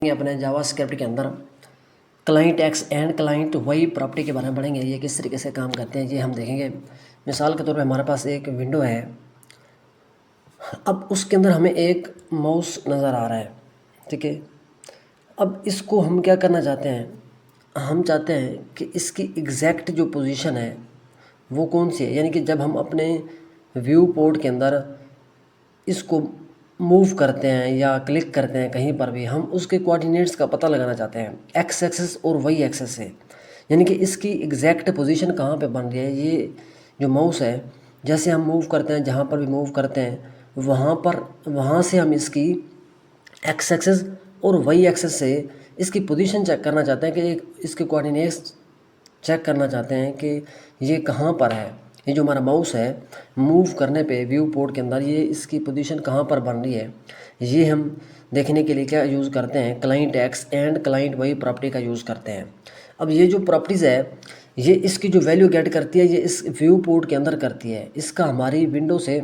अपने जावास्क्रिप्ट के अंदर client X and client Y property के बारे में पढ़ेंगे। ये किस तरीके से काम करते हैं ये हम देखेंगे। मिसाल के तौर पे हमारे पास एक विंडो है। अब उसके अंदर हमें एक माउस नज़र आ रहा है, ठीक है। अब इसको हम क्या करना चाहते हैं, हम चाहते हैं कि इसकी एग्जैक्ट जो पोजीशन है वो कौन सी है। यानी कि जब हम अपने व्यू पोर्ट के अंदर इसको मूव करते हैं या क्लिक करते हैं कहीं पर भी, हम उसके कोऑर्डिनेट्स का पता लगाना चाहते हैं एक्स एक्सेस और वाई एक्सेस से। यानी कि इसकी एग्जैक्ट पोजीशन कहाँ पे बन रही है। ये जो माउस है, जैसे हम मूव करते हैं, जहाँ पर भी मूव करते हैं वहाँ से हम इसकी एक्स एक्सेस और वाई एक्सेस से इसकी पोजीशन चेक करना चाहते हैं कि इसके कोऑर्डिनेट्स चेक करना चाहते हैं कि ये कहाँ पर है। ये जो हमारा माउस है, मूव करने पे व्यू पोर्ट के अंदर ये इसकी पोजीशन कहाँ पर बन रही है, ये हम देखने के लिए क्या यूज़ करते हैं, client X and client Y property का यूज़ करते हैं। अब ये जो प्रॉपर्टीज़ है, ये इसकी जो वैल्यू गेट करती है, ये इस व्यू पोर्ट के अंदर करती है। इसका हमारी विंडो से,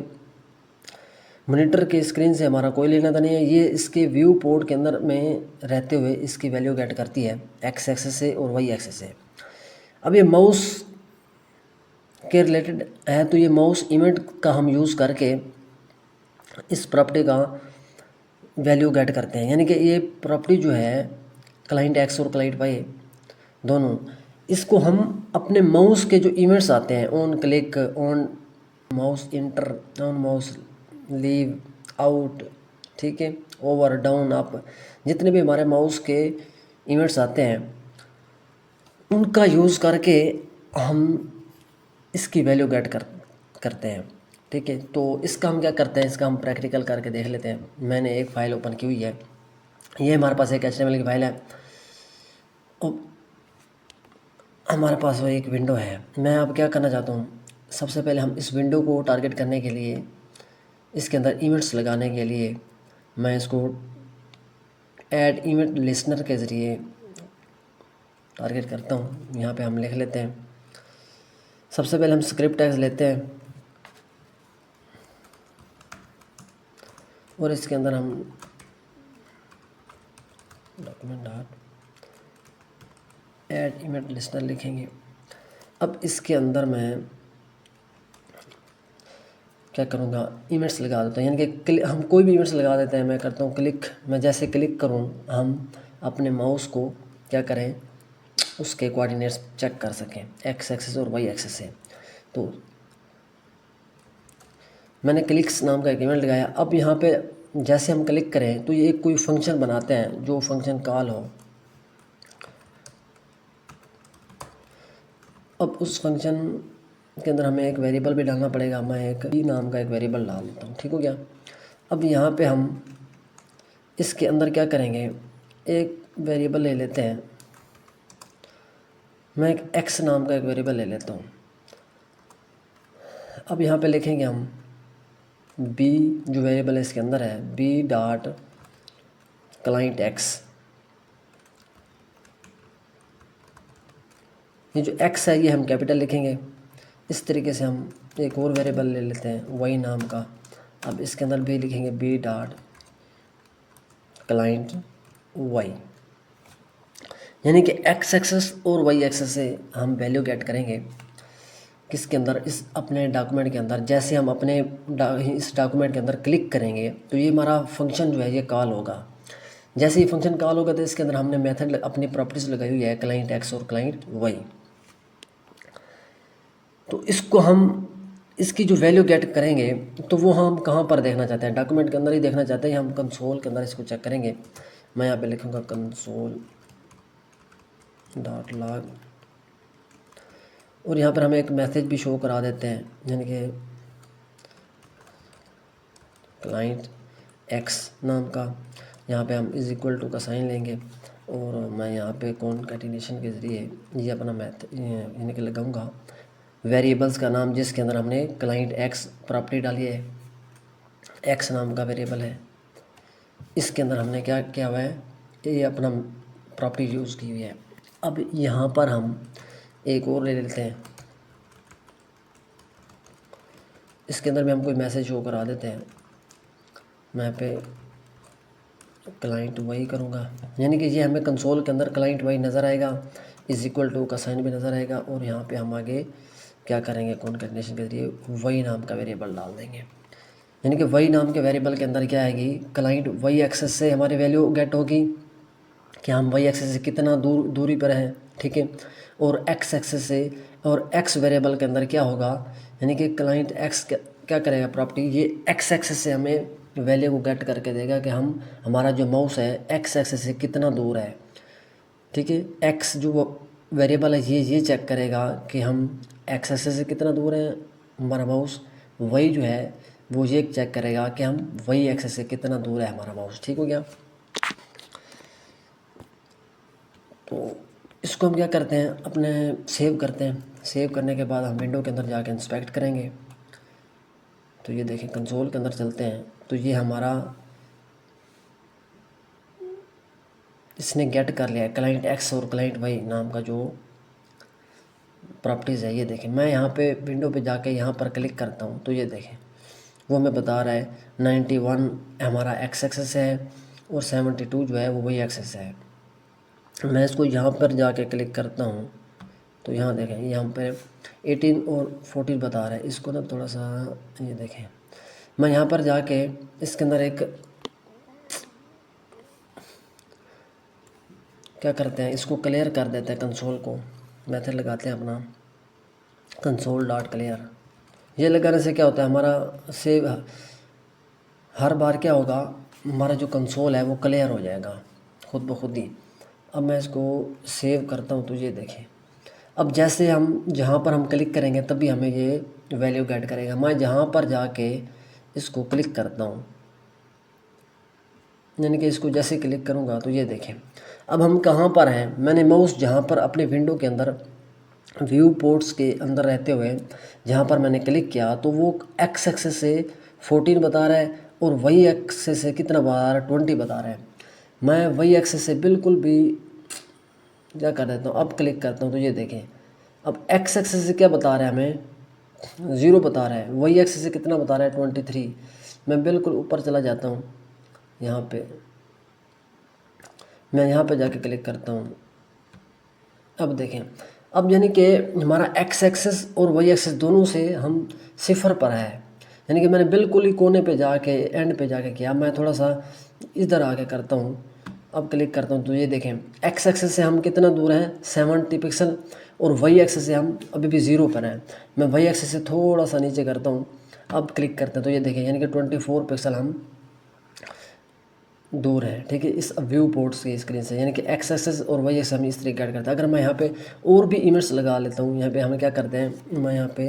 मॉनिटर के स्क्रीन से हमारा कोई लेना देना नहीं है। ये इसके व्यू पोर्ट के अंदर में रहते हुए इसकी वैल्यू गेट करती है एक्स एक्सेस से और वाई एक्सेस से। अब ये माउस के रिलेटेड है, तो ये माउस इवेंट का हम यूज़ करके इस प्रॉपर्टी का वैल्यू गेट करते हैं। यानी कि ये प्रॉपर्टी जो है क्लाइंट एक्स और क्लाइंट वाई दोनों, इसको हम अपने माउस के जो इवेंट्स आते हैं, on click, on mouse inter, on mouse leave, out, ठीक है, ओवर, डाउन, अप, जितने भी हमारे माउस के इवेंट्स आते हैं उनका यूज़ करके हम इसकी वैल्यू गेट करते हैं, ठीक है। तो इसका हम क्या करते हैं, इसका हम प्रैक्टिकल करके देख लेते हैं। मैंने एक फ़ाइल ओपन की हुई है। ये हमारे पास एक HTML की फ़ाइल है और हमारे पास वो एक विंडो है। मैं अब क्या करना चाहता हूँ, सबसे पहले हम इस विंडो को टारगेट करने के लिए, इसके अंदर इवेंट्स लगाने के लिए, मैं इसको ऐड इवेंट लिस्नर के ज़रिए टारगेट करता हूँ। यहाँ पे हम लिख लेते हैं, सबसे पहले हम स्क्रिप्ट टैग्स लेते हैं और इसके अंदर हम document dot add event listener लिखेंगे। अब इसके अंदर मैं क्या करूँगा, इवेंट्स लगा देता हूँ। यानी कि हम कोई भी इवेंट्स लगा देते हैं। मैं करता हूँ क्लिक, मैं जैसे क्लिक करूँ हम अपने माउस को क्या करें, उसके कोऑर्डिनेट्स चेक कर सकें एक्स एक्सेस और वाई एक्सेस से। तो मैंने क्लिक्स नाम का एक इवेंट लगाया। अब यहाँ पे जैसे हम क्लिक करें तो ये एक कोई फंक्शन बनाते हैं, जो फंक्शन कॉल हो। अब उस फंक्शन के अंदर हमें एक वेरिएबल भी डालना पड़ेगा। मैं एक ई नाम का एक वेरिएबल डाल देता हूँ, ठीक हो गया। अब यहाँ पे हम इसके अंदर क्या करेंगे, एक वेरिएबल ले लेते हैं। मैं एक एक्स नाम का एक वेरिएबल ले लेता हूँ। अब यहाँ पे लिखेंगे हम बी, जो वेरिएबल है इसके अंदर है, बी डॉट क्लाइंट एक्स। ये जो एक्स है ये हम कैपिटल लिखेंगे। इस तरीके से हम एक और वेरिएबल ले लेते हैं वाई नाम का। अब इसके अंदर भी लिखेंगे बी डॉट क्लाइंट वाई। यानी कि एक्स एक्सेस और वाई एक्सेस से हम वैल्यू गेट करेंगे किसके अंदर, इस अपने डॉक्यूमेंट के अंदर। जैसे हम अपने इस डॉक्यूमेंट के अंदर क्लिक करेंगे तो ये हमारा फंक्शन जो है ये कॉल होगा। जैसे ये फंक्शन कॉल होगा तो इसके अंदर हमने मेथड अपनी प्रॉपर्टीज लगाई हुई है क्लाइंट एक्स और क्लाइंट वाई। तो इसको हम, इसकी जो वैल्यू गेट करेंगे तो वो हम कहाँ पर देखना चाहते हैं, डॉक्यूमेंट के अंदर ही देखना चाहते हैं। हम कंसोल के अंदर इसको चेक करेंगे। मैं यहाँ पे लिखूँगा कंसोल डॉट लॉग और यहाँ पर हमें एक मैसेज भी शो करा देते हैं, यानी कि क्लाइंट एक्स नाम का। यहाँ पे हम इज इक्वल टू का साइन लेंगे और मैं यहाँ पे कॉन्कैटिनेशन के ज़रिए ये अपना यानी कि लगाऊंगा वेरिएबल्स का नाम, जिसके अंदर हमने क्लाइंट एक्स प्रॉपर्टी डाली है। एक्स नाम का वेरिएबल है, इसके अंदर हमने क्या किया हुआ है, ये अपना प्रॉपर्टी यूज़ की हुई है। अब यहाँ पर हम एक और ले लेते हैं, इसके अंदर भी हम कोई मैसेज शो करा देते हैं। मैं पे क्लाइंट वाई करूँगा, यानी कि ये हमें कंसोल के अंदर क्लाइंट वाई नज़र आएगा, इज इक्वल टू का साइन भी नज़र आएगा, और यहाँ पे हम आगे क्या करेंगे, कॉन्केटनेशन के जरिए वाई नाम का वेरिएबल डाल देंगे। यानी कि वाई नाम के वेरिएबल के अंदर क्या आएगी, क्लाइंट वाई एक्सेस से हमारी वैल्यू गेट होगी कि हम वाई एक्सेस से कितना दूरी पर हैं, ठीक है, और एक्स एक्सेस से, और एक्स वेरिएबल के अंदर क्या होगा, यानी कि क्लाइंट एक्स क्या करेगा, प्रॉपर्टी ये एक्स एक्सेस से हमें वैल्यू को गेट करके देगा कि हमारा जो माउस है एक्स एक्सेस से कितना दूर है, ठीक है। एक्स जो वेरिएबल है ये चेक करेगा कि हम एक्स एक्सेस से कितना दूर है हमारा माउस, वही जो है वो ये चेक करेगा कि हम वही एक्सेस से कितना दूर है हमारा माउस, ठीक हो गया। तो इसको हम क्या करते हैं, अपने सेव करते हैं, सेव करने के बाद हम विंडो के अंदर जाके इंस्पेक्ट करेंगे। तो ये देखें, कंसोल के अंदर चलते हैं, तो ये हमारा इसने गेट कर लिया है क्लाइंट एक्स और क्लाइंट वाई नाम का जो प्रॉपर्टीज़ है। ये देखें, मैं यहाँ पे विंडो पे जाके यहाँ पर क्लिक करता हूँ, तो ये देखें वो हमें बता रहा है 91 हमारा एक्स एक्सेस है और 72 जो है वो वही एक्सेस है। मैं इसको यहाँ पर जाके क्लिक करता हूँ, तो यहाँ देखें यहाँ पर 18 और 14 बता रहा है। इसको ना थोड़ा सा, ये देखें मैं यहाँ पर जाके इसके अंदर एक क्या करते हैं, इसको क्लियर कर देते हैं, कंसोल को मेथड लगाते हैं अपना कंसोल डॉट क्लियर। ये लगाने से क्या होता है, हमारा सेव हर बार क्या होगा, हमारा जो कंसोल है वो क्लियर हो जाएगा खुद ब खुद ही। अब मैं इसको सेव करता हूँ, तो ये देखें अब जैसे हम जहाँ पर हम क्लिक करेंगे तभी हमें ये वैल्यू गेट करेगा। मैं जहाँ पर जाके इसको क्लिक करता हूँ, यानी कि इसको जैसे क्लिक करूँगा तो ये देखें अब हम कहाँ पर हैं। मैंने माउस जहाँ पर अपने विंडो के अंदर व्यू पोर्ट्स के अंदर रहते हुए जहाँ पर मैंने क्लिक किया तो वो एक्स एक्सेस से 14 बता रहा है और वही एक्सेस से कितना बता रहा है, 20 बता रहा है। मैं वही एक्सेस से बिल्कुल भी क्या कर देता हूँ, अब क्लिक करता हूँ, तो ये देखें अब एक्स एक्सेस से क्या बता रहा है, हमें 0 बता रहा है, वही एक्सेस से कितना बता रहा है 23। मैं बिल्कुल ऊपर चला जाता हूँ, यहाँ पे मैं यहाँ पे जाके क्लिक करता हूँ। अब देखें, अब यानी कि हमारा एक्स एक्सेस और वाई एक्सेस दोनों से हम 0 पर है, यानी कि मैंने बिल्कुल ही कोने पे जाके एंड पे जाके किया। मैं थोड़ा सा इधर आके करता हूँ, अब क्लिक करता हूँ, तो ये देखें एक्स एक्सेस से हम कितना दूर हैं 70 पिक्सल, और वाई एक्सेस से हम अभी भी 0 पर हैं। मैं वाई एक्सेस से थोड़ा सा नीचे करता हूँ, अब क्लिक करते हैं, तो ये देखें यानी कि 24 पिक्सल हम दूर है, ठीक है, इस व्यू पोर्ट्स की स्क्रीन से। यानी कि एक्स एक्सेस और वाई एक्सेस हम इस तरीके गाइड करते हैं। अगर मैं यहाँ पे और भी इमेज लगा लेता हूँ, यहाँ पे हमें क्या करते हैं, मैं यहाँ पे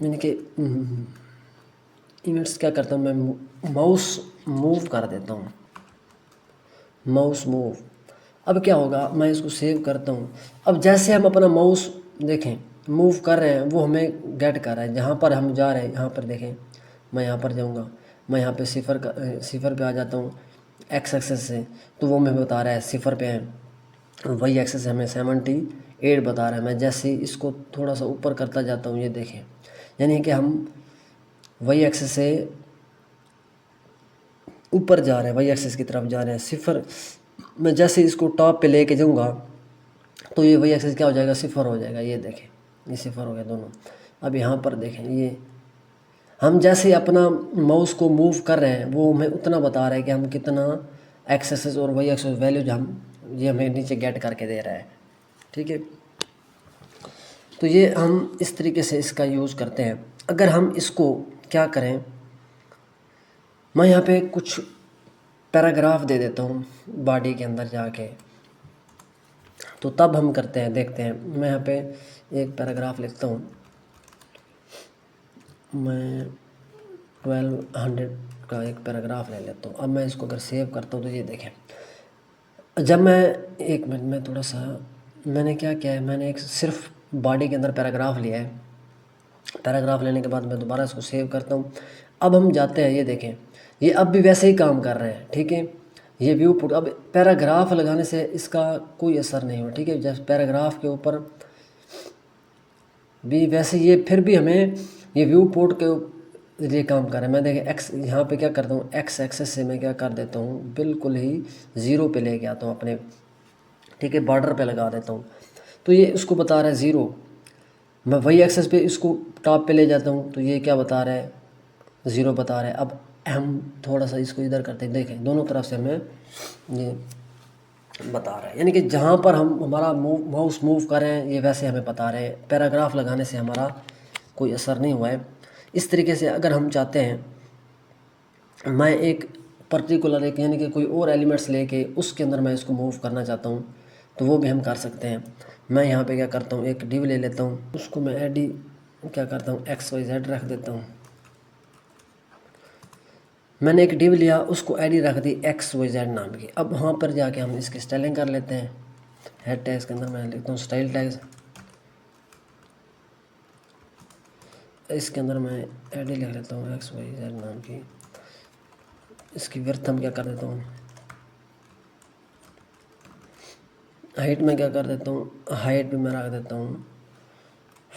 यानी कि इमेज क्या करता हूँ, मैं माउस मूव कर देता हूँ, माउस मूव। अब क्या होगा, मैं इसको सेव करता हूँ। अब जैसे हम अपना माउस देखें मूव कर रहे हैं, वो हमें गेट कर रहा है जहाँ पर हम जा रहे हैं। यहाँ पर देखें, मैं यहाँ पर जाऊँगा, मैं यहाँ पे 0 पे आ जाता हूँ एक्स एक्सेस से, तो वो हमें बता रहा है 0 पे है। वही एक्सेस हमें 78 बता रहा है। मैं जैसे ही इसको थोड़ा सा ऊपर करता जाता हूँ, ये देखें यानी कि हम वही एक्सेस से ऊपर जा रहे हैं, वही एक्सेस की तरफ जा रहे हैं 0। मैं जैसे इसको टॉप पे लेके जाऊँगा तो ये वही एक्सेस क्या हो जाएगा, 0 हो जाएगा। ये देखें ये 0 हो गया दोनों। अब यहाँ पर देखें, ये हम जैसे ही अपना माउस को मूव कर रहे हैं वो हमें उतना बता रहा है कि हम कितना एक्सेस और वही एक्सेस वैल्यू जो हम ये हमें नीचे गेट करके दे रहा है, ठीक है। तो ये हम इस तरीके से इसका यूज़ करते हैं। अगर हम इसको क्या करें, मैं यहाँ पे कुछ पैराग्राफ दे देता हूँ बॉडी के अंदर जाके, तो तब हम करते हैं, देखते हैं। मैं यहाँ पे एक पैराग्राफ लिखता हूँ, मैं 1200 का एक पैराग्राफ ले लेता हूँ। अब मैं इसको अगर सेव करता हूँ तो ये देखें, जब मैं एक मिनट में थोड़ा सा मैंने क्या किया है, मैंने एक सिर्फ बॉडी के अंदर पैराग्राफ लिया है। पैराग्राफ लेने के बाद मैं दोबारा इसको सेव करता हूँ। अब हम जाते हैं, ये देखें ये अब भी वैसे ही काम कर रहे हैं, ठीक है। ये व्यू पुट, अब पैराग्राफ लगाने से इसका कोई असर नहीं हो, ठीक है। जब पैराग्राफ के ऊपर भी वैसे ये फिर भी हमें ये व्यू पोर्ट के ये काम कर रहा है। मैं देखिए एक्स यहाँ पे क्या करता हूँ, एक्स एक्सेस से मैं क्या कर देता हूँ, बिल्कुल ही ज़ीरो पे लेके आता हूँ अपने, ठीक है, बॉर्डर पे लगा देता हूँ। तो ये उसको बता रहा है ज़ीरो। मैं वही एक्सेस पे इसको टॉप पे ले जाता हूँ तो ये क्या बता रहा है, ज़ीरो बता रहा है। अब हम थोड़ा सा इसको इधर करते हैं, देखें दोनों तरफ से हमें ये बता रहा है, यानी कि जहाँ पर हम हमारा माउस मूव कर रहे हैं ये वैसे हमें बता रहे हैं। पैराग्राफ लगाने से हमारा कोई असर नहीं हुआ है। इस तरीके से अगर हम चाहते हैं मैं एक पर्टिकुलर एक यानी कि कोई और एलिमेंट्स लेके उसके अंदर मैं इसको मूव करना चाहता हूँ तो वो भी हम कर सकते हैं। मैं यहाँ पे क्या करता हूँ, एक डिव ले लेता हूँ, उसको मैं एडी क्या करता हूँ XYZ रख देता हूँ। मैंने एक डिव लिया, उसको एडी रख दी XYZ नाम की। अब वहाँ पर जाके हम इसकी स्टाइलिंग कर लेते हैं। हेड टैग्स के अंदर मैं लिखता हूँ स्टाइल टैग्स, इसके अंदर मैं एडी लिख लेता हूँ XYZ नाम की। इसकी विड्थ हम क्या कर देता हूँ, हाइट में क्या कर देता हूँ, हाइट भी मैं रख देता हूँ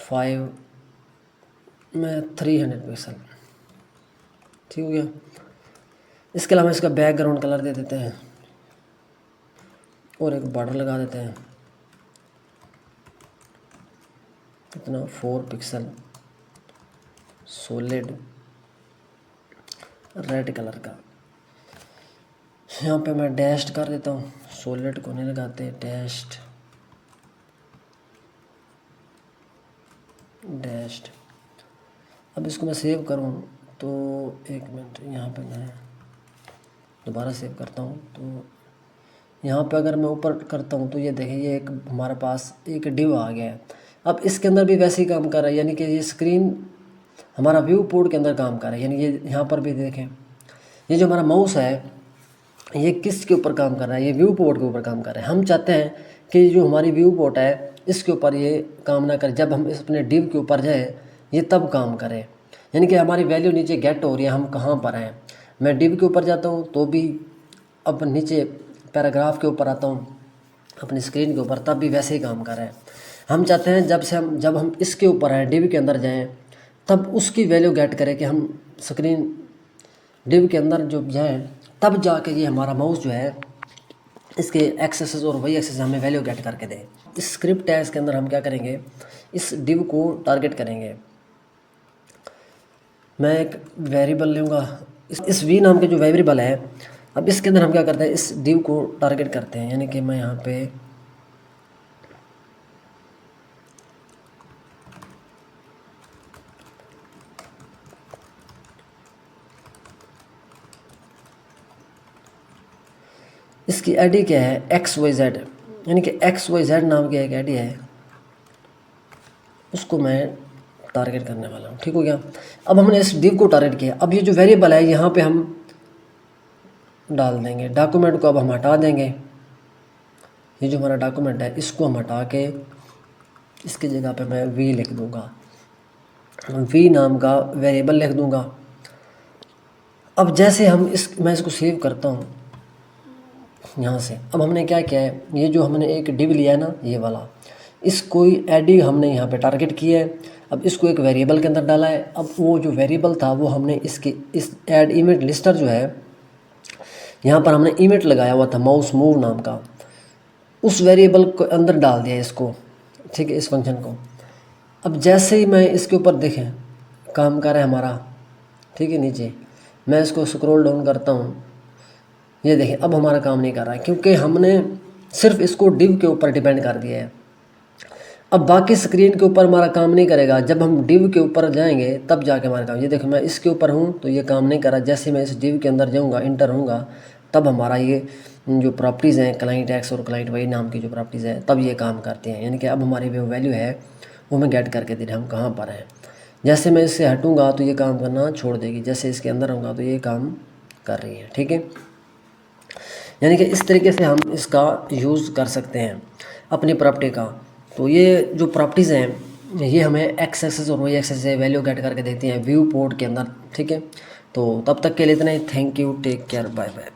5 में 300 पिक्सल, ठीक हो गया। इसके अलावा इसका बैकग्राउंड कलर दे देते हैं और एक बॉर्डर लगा देते हैं, कितना 4 पिक्सल सॉलिड रेड कलर का। यहाँ पे मैं डैश्ड कर देता हूँ, सॉलिड को नहीं लगाते, डैश्ड डैश्ड। अब इसको मैं सेव करूँ तो एक मिनट, यहाँ पे मैं दोबारा सेव करता हूँ तो यहाँ पे अगर मैं ऊपर करता हूँ तो ये देखिए ये एक हमारे पास एक डिव आ गया है। अब इसके अंदर भी वैसे ही काम कर रहा है, यानी कि ये स्क्रीन हमारा व्यू पोर्ट के अंदर काम कर रहा है। यानी ये यहाँ पर भी देखें, ये जो हमारा माउस है ये किसके ऊपर काम कर रहा है, ये व्यू पोर्ट के ऊपर काम कर रहा है। हम चाहते हैं कि जो हमारी व्यू पोर्ट है इसके ऊपर ये काम ना करे, जब हम इस अपने डिव के ऊपर जाए ये तब काम करे। यानी कि हमारी वैल्यू नीचे गेट हो रही है, हम कहाँ पर हैं। मैं डिव के ऊपर जाता हूँ तो भी, अब नीचे पैराग्राफ के ऊपर आता हूँ अपनी स्क्रीन के ऊपर, तब भी वैसे ही काम कर रहा है। हम चाहते हैं जब हम इसके ऊपर हैं, डिव के अंदर जाएं, तब उसकी वैल्यू गेट करें कि हम स्क्रीन डिव के अंदर जो जाएं तब जाके ये हमारा माउस जो है इसके एक्सेस और वही एक्सेस हमें वैल्यू गेट करके दे। इस स्क्रिप्ट टैग्स के अंदर हम क्या करेंगे, इस डिव को टारगेट करेंगे। मैं एक वेरिएबल लूँगा, इस वी नाम के जो वेरिएबल है, अब इसके अंदर हम क्या करते हैं, इस डिव को टारगेट करते हैं। यानी कि मैं यहाँ पे इसकी आईडी क्या है, XYZ, यानी कि XYZ नाम की एक आईडी है, उसको मैं टारगेट करने वाला हूँ, ठीक हो गया। अब हमने इस डिव को टारगेट किया। अब ये जो वेरिएबल है यहाँ पे हम डाल देंगे, डॉक्यूमेंट को अब हम हटा देंगे। ये जो हमारा डॉक्यूमेंट है इसको हम हटा के इसकी जगह पे मैं वी लिख दूँगा, वी नाम का वेरिएबल लिख दूँगा। अब जैसे मैं इसको सेव करता हूँ यहाँ से, अब हमने क्या किया है, ये जो हमने एक डिव लिया है ना ये वाला, इसको एडी हमने यहाँ पे टारगेट किया है। अब इसको एक वेरिएबल के अंदर डाला है। अब वो जो वेरिएबल था वो हमने इस ऐड इमेज लिस्टर जो है यहाँ पर हमने इमेज लगाया हुआ था माउस मूव नाम का, उस वेरिएबल को अंदर डाल दिया इसको, ठीक है, इस फंक्शन को। अब जैसे ही मैं इसके ऊपर देखें काम कर रहा है हमारा, ठीक है, नीचे मैं इसको स्क्रॉल डाउन करता हूँ, ये देखें अब हमारा काम नहीं कर रहा है क्योंकि हमने सिर्फ इसको डिव के ऊपर डिपेंड कर दिया है। अब बाकी स्क्रीन के ऊपर हमारा काम नहीं करेगा, जब हम डिव के ऊपर जाएंगे तब जाके हमारा काम। ये देखो मैं इसके ऊपर हूँ तो ये काम नहीं कर रहा, जैसे मैं इस डिव के अंदर जाऊँगा, इंटर होऊंगा, तब हमारा ये जो प्रॉपर्टीज़ हैं क्लाइंट एक्स और क्लाइंट वाई नाम की जो प्रॉपर्टीज़ है तब ये काम करते हैं। यानी कि अब हमारी जो वैल्यू है वो हमें गेट करके दे रहे हम कहाँ पर हैं। जैसे मैं इससे हटूँगा तो ये काम करना छोड़ देगी, जैसे इसके अंदर होगा तो ये काम कर रही है, ठीक है। यानी कि इस तरीके से हम इसका यूज़ कर सकते हैं अपनी प्रॉपर्टी का। तो ये जो प्रॉपर्टीज़ हैं ये हमें एक्स एक्सेस और वाई एक्सेस से वैल्यू गेट करके देती हैं व्यू पोर्ट के अंदर, ठीक है। तो तब तक के लिए इतना ही, thank you, take care, bye bye.